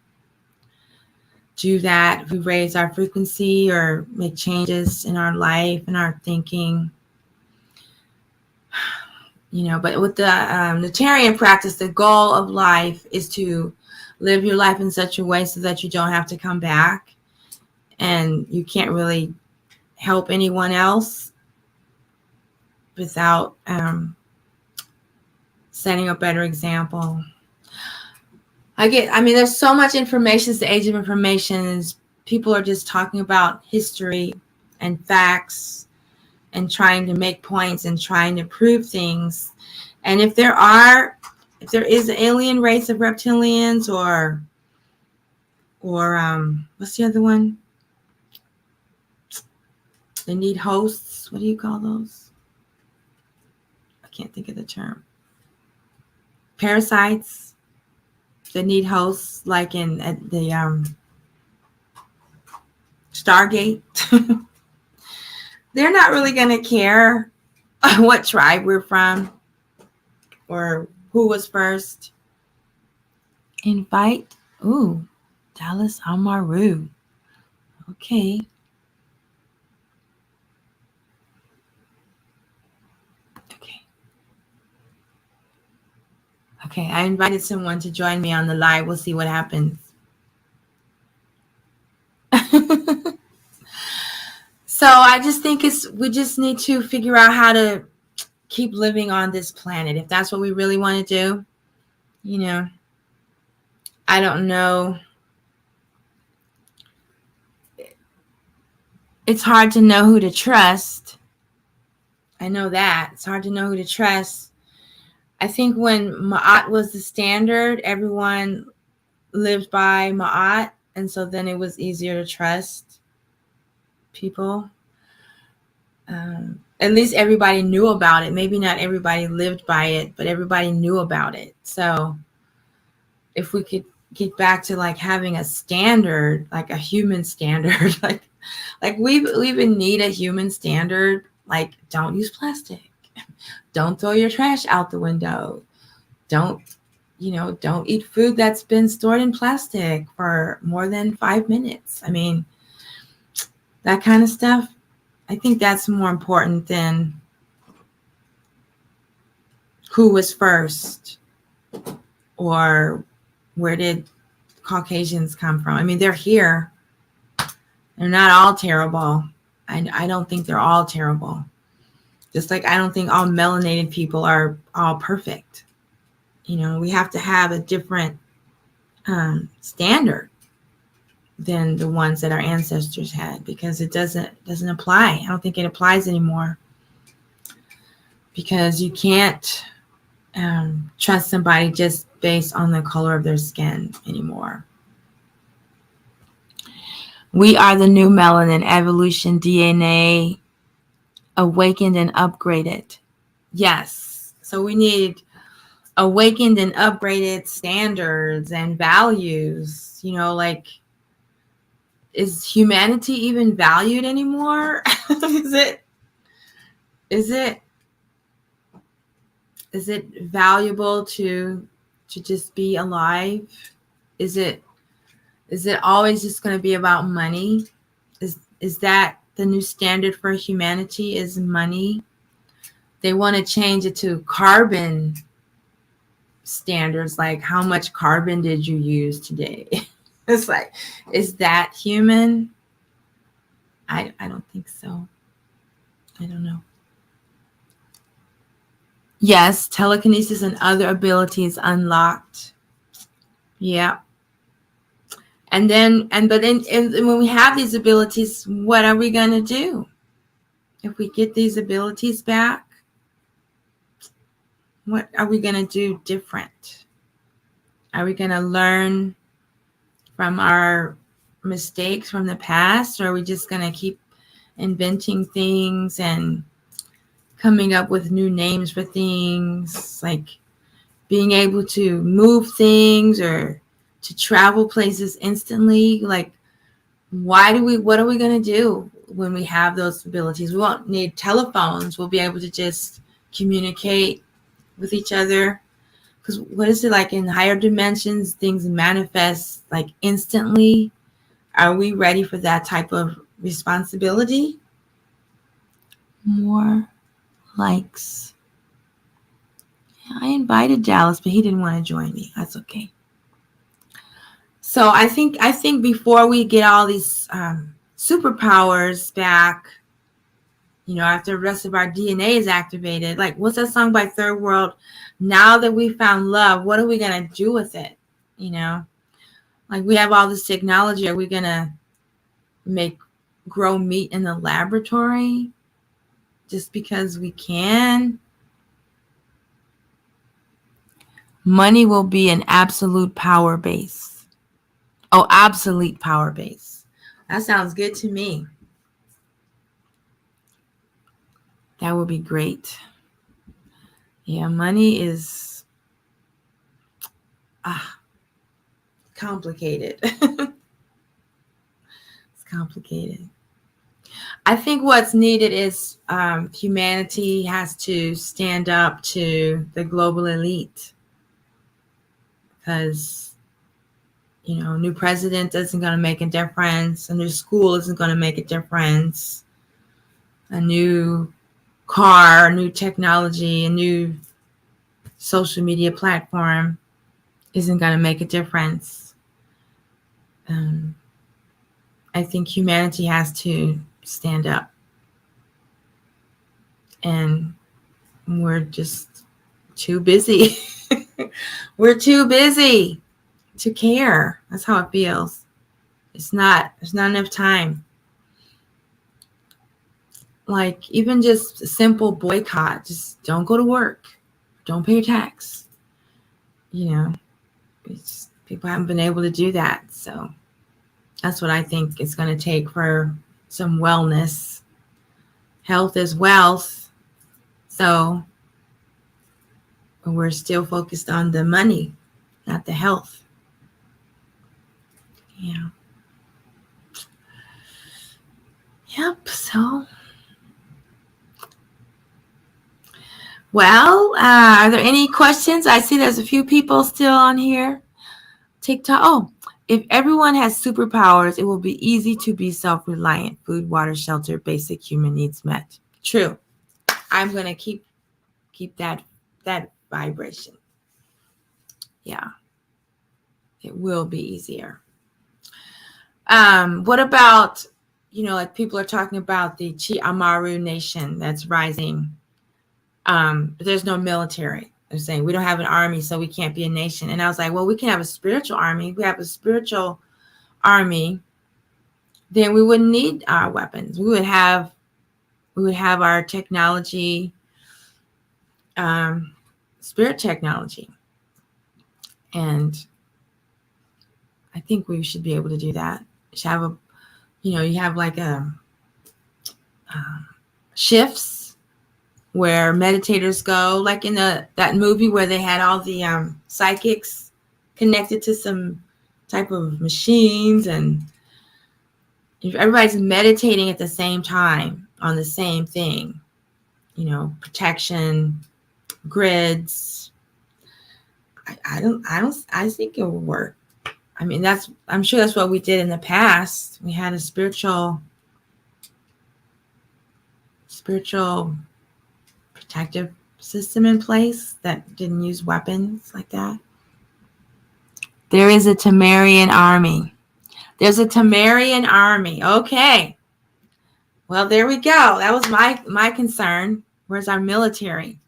do that if we raise our frequency or make changes in our life and our thinking. But with the Natarian practice, the goal of life is to live your life in such a way so that you don't have to come back, and you can't really help anyone else without setting a better example. There's so much information. It's the age of information. People are just talking about history and facts and trying to make points and trying to prove things. And if there is an alien race of reptilians or what's the other one? They need hosts. What do you call those? I can't think of the term. Parasites that need hosts, like at the Stargate. They're not really going to care what tribe we're from or who was first. Invite. Ooh, Dallas Amaru. Okay. Okay, I invited someone to join me on the live. We'll see what happens. So I just think we just need to figure out how to keep living on this planet. If that's what we really want to do, I don't know. It's hard to know who to trust. I know that. It's hard to know who to trust. I think when Ma'at was the standard, everyone lived by Ma'at, and so then it was easier to trust people. At least everybody knew about it. Maybe not everybody lived by it, but everybody knew about it. So if we could get back to like having a standard, like a human standard, like we even need a human standard. Like, don't use plastic, don't throw your trash out the window, don't don't eat food that's been stored in plastic for more than 5 minutes. I mean, that kind of stuff. I think that's more important than who was first or where did Caucasians come from. I mean, they're here. They're not all terrible. I don't think they're all terrible. Just like I don't think all melanated people are all perfect. We have to have a different standard than the ones that our ancestors had, because it doesn't apply. I don't think it applies anymore, because you can't trust somebody just based on the color of their skin anymore. We are the new melanin, evolution, DNA, awakened and upgraded. Yes. So we need awakened and upgraded standards and values. Like, is humanity even valued anymore? Is it valuable to just be alive? Is it always just going to be about money? Is that the new standard for humanity, is money? They want to change it to carbon standards, like how much carbon did you use today? It's like, is that human? I don't think so. I don't know. Yes, telekinesis and other abilities unlocked. Yeah. And then, but when we have these abilities, what are we going to do? If we get these abilities back, what are we going to do different? Are we going to learn from our mistakes from the past, or are we just going to keep inventing things and coming up with new names for things, like being able to move things or to travel places instantly? Like, what are we going to do when we have those abilities? We won't need telephones. We'll be able to just communicate with each other. Because what is it like in higher dimensions? Things manifest like instantly. Are we ready for that type of responsibility? More likes. Yeah, I invited Dallas, but he didn't want to join me. That's okay. So I think before we get all these superpowers back, after the rest of our DNA is activated, like, what's that song by Third World? Now that we found love, what are we going to do with it? Like, we have all this technology. Are we going to grow meat in the laboratory just because we can? Money will be an absolute power base. Oh, obsolete power base. That sounds good to me. That would be great. Yeah, money is complicated. It's complicated. I think what's needed is humanity has to stand up to the global elite, because new president isn't going to make a difference. A new school isn't going to make a difference. A new car, new technology, a new social media platform isn't going to make a difference. I think humanity has to stand up. And we're just too busy. We're too busy to care. That's how it feels. There's not enough time. Like, even just a simple boycott, just don't go to work, don't pay your tax. People haven't been able to do that. So that's what I think it's going to take for some wellness. Health is wealth. So we're still focused on the money, not the health. Yeah. Yep. So, well, are there any questions? I see there's a few people still on here. TikTok. Oh, if everyone has superpowers, it will be easy to be self-reliant. Food, water, shelter, basic human needs met. True. I'm gonna keep that vibration. Yeah, it will be easier. What about, like people are talking about the Chi-Amaru nation that's rising. But there's no military. They're saying we don't have an army, so we can't be a nation. And I was like, well, we can have a spiritual army. We have a spiritual army, then we wouldn't need our weapons. We would have our technology, spirit technology, and I think we should be able to do that. You should have you have like shifts where meditators go, like in that movie where they had all the psychics connected to some type of machines, and if everybody's meditating at the same time on the same thing, protection, grids. I think it will work. I mean, I'm sure that's what we did in the past. We had a spiritual protective system in place that didn't use weapons like that. There is a Tamarian army. There's a Tamarian army. Okay. Well, there we go. That was my concern. Where's our military?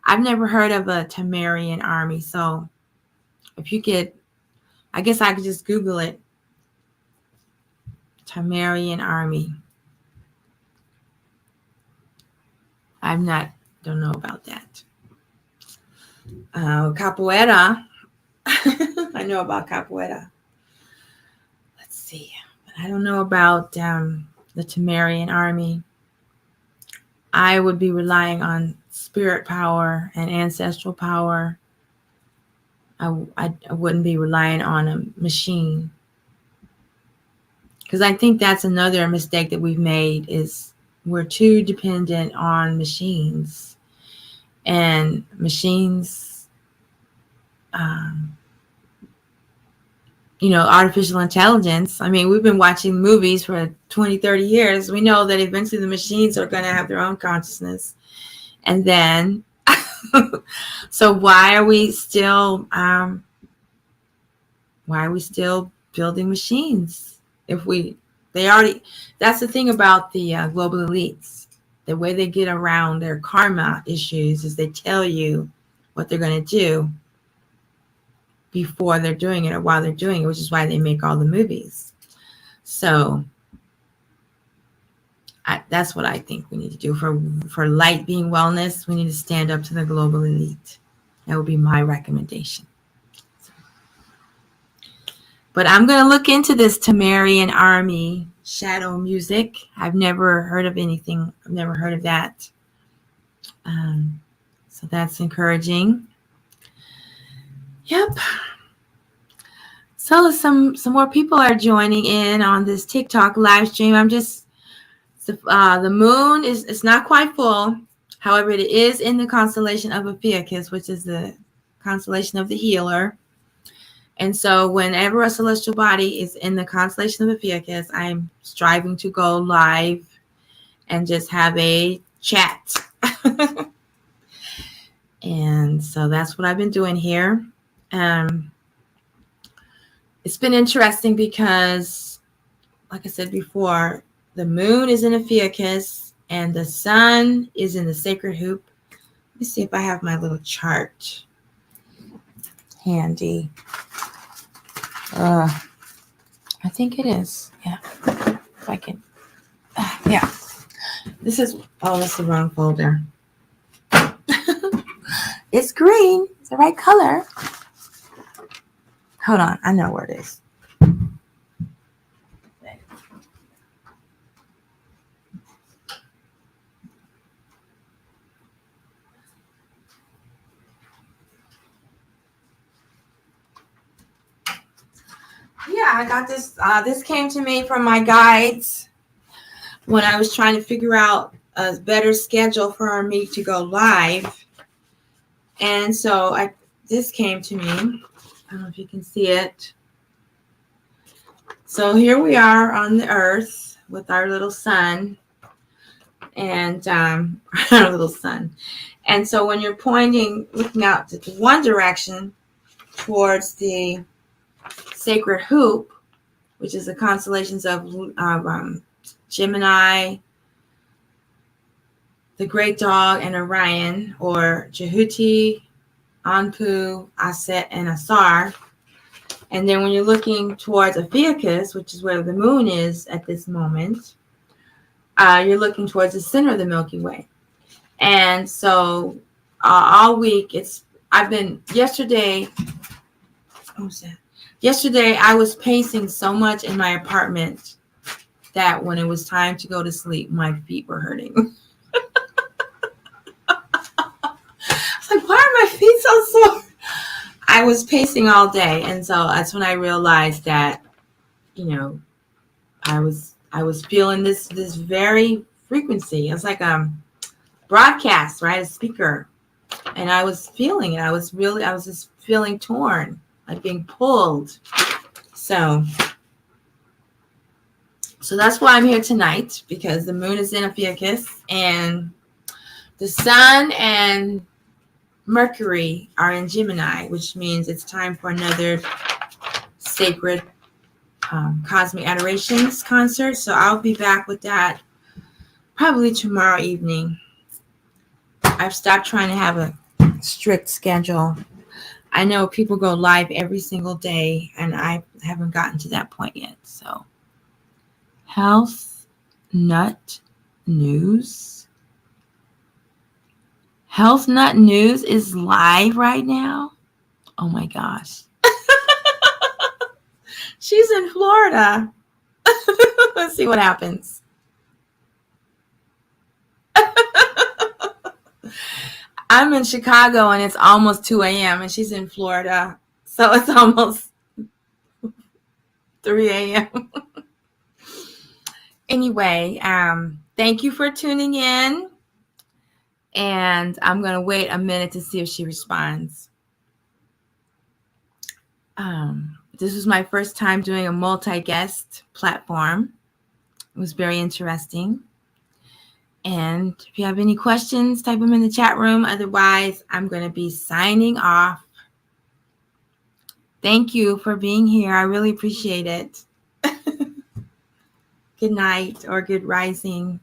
I've never heard of a Tamarian army. So if you could, I guess I could just Google it. Tamarian army. Don't know about that. Capoeira. I know about capoeira. Let's see. But I don't know about the Tamarian army. I would be relying on spirit power and ancestral power. I wouldn't be relying on a machine. Because I think that's another mistake that we've made is we're too dependent on machines. And machines, artificial intelligence. I mean, we've been watching movies for 20, 30 years. We know that eventually the machines are going to have their own consciousness. And then, so why are we still building machines? That's the thing about the global elites. The way they get around their karma issues is they tell you what they're going to do before they're doing it or while they're doing it, which is why they make all the movies. So that's what I think we need to do. For light being wellness, we need to stand up to the global elite. That would be my recommendation. But I'm going to look into this Tamarian army shadow music. I've never heard of anything. I've never heard of that. So that's encouraging. Yep. So some more people are joining in on this TikTok live stream. The moon it's not quite full. However, it is in the constellation of Ophiuchus, which is the constellation of the healer. And so whenever a celestial body is in the constellation of Ophiuchus, I'm striving to go live and just have a chat. And so that's what I've been doing here. It's been interesting because, like I said before, the moon is in Ophiuchus and the sun is in the sacred hoop. Let me see if I have my little chart handy. I think it is. Yeah. If I can. Yeah. This is the wrong folder. It's green. It's the right color. Hold on. I know where it is. Yeah, I got this. This came to me from my guides when I was trying to figure out a better schedule for me to go live. And so this came to me. I don't know if you can see it. So here we are on the earth with our little sun and our little sun. And so when you're looking out to one direction towards the sacred hoop, which is the constellations of Gemini, the Great Dog, and Orion, or Jehuti, Anpu, Aset, and Asar. And then when you're looking towards Ophiuchus, which is where the moon is at this moment, you're looking towards the center of the Milky Way. And so all week, yesterday I was pacing so much in my apartment that when it was time to go to sleep, my feet were hurting. I was like, why are my feet so sore? I was pacing all day. And so that's when I realized that, I was feeling this very frequency. It was like a broadcast, right? A speaker. And I was feeling it. I was just feeling torn, like being pulled. So that's why I'm here tonight, because the moon is in Ophiuchus and the sun and Mercury are in Gemini, which means it's time for another sacred Cosmic Adorations concert. So I'll be back with that probably tomorrow evening. I've stopped trying to have a strict schedule. I know people go live every single day, and I haven't gotten to that point yet. So, Health Nut News. Health Nut News is live right now. Oh my gosh. She's in Florida. Let's see what happens. I'm in Chicago and it's almost 2 a.m. and she's in Florida. So it's almost 3 a.m. Anyway, thank you for tuning in. And I'm going to wait a minute to see if she responds. This was my first time doing a multi-guest platform. It was very interesting. And if you have any questions, type them in the chat room. Otherwise, I'm going to be signing off. Thank you for being here. I really appreciate it. Good night or good rising.